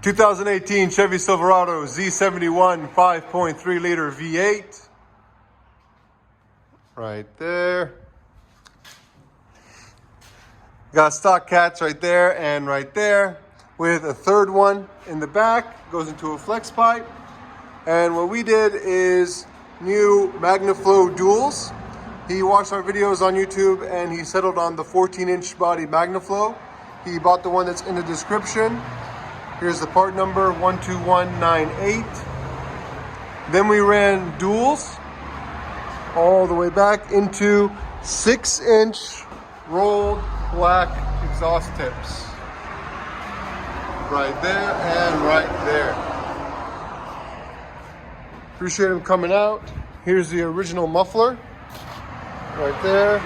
2018 Chevy Silverado Z71 5.3 liter V8. Right there. Got stock cats right there and right there, with a third one in the back, goes into a flex pipe. And what we did is new MAGNAFLOW duals. He watched our videos on YouTube and he settled on the 14-inch body MAGNAFLOW. He bought the one that's in the description. Here's the part number 12198. Then we ran duals all the way back into 6-inch rolled black exhaust tips. Right there and right there. Appreciate him coming out. Here's the original muffler right there,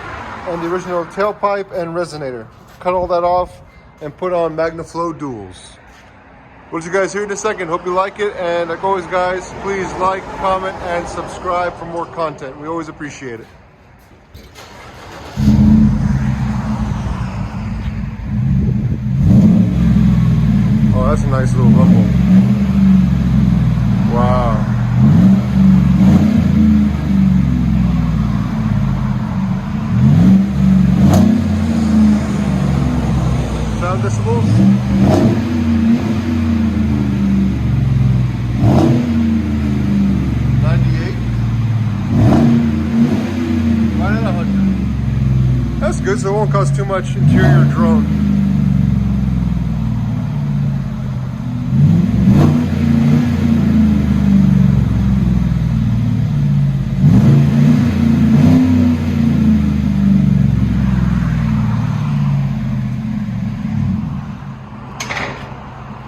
and the original tailpipe and resonator. Cut all that off and put on MAGNAFLOW duals. We'll let you guys hear in a second. Hope you like it, and like always guys, please like, comment, and subscribe for more content. We always appreciate it. Oh, that's a nice little rumble. Wow. Sound decibels? 98. Right at 100. That's good, so it won't cause too much interior drone.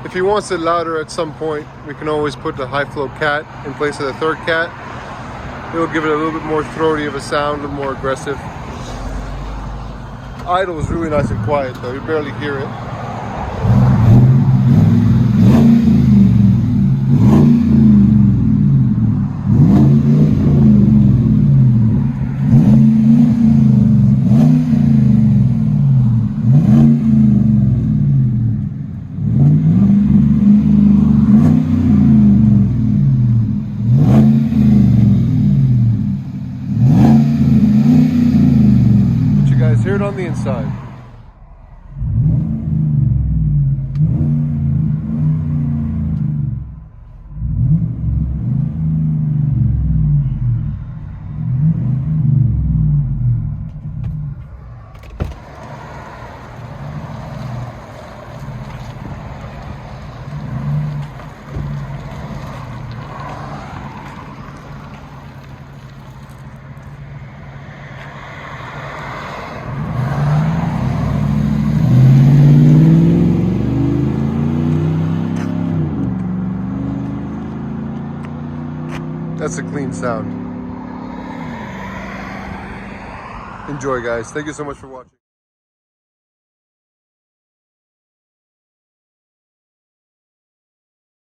If he wants it louder at some point, we can always put the high flow cat in place of the third cat. It'll give it a little bit more throaty of a sound, a little more aggressive. Idle is really nice and quiet though, you barely hear it. Hear it on the inside. That's a clean sound. Enjoy guys. Thank you so much for watching.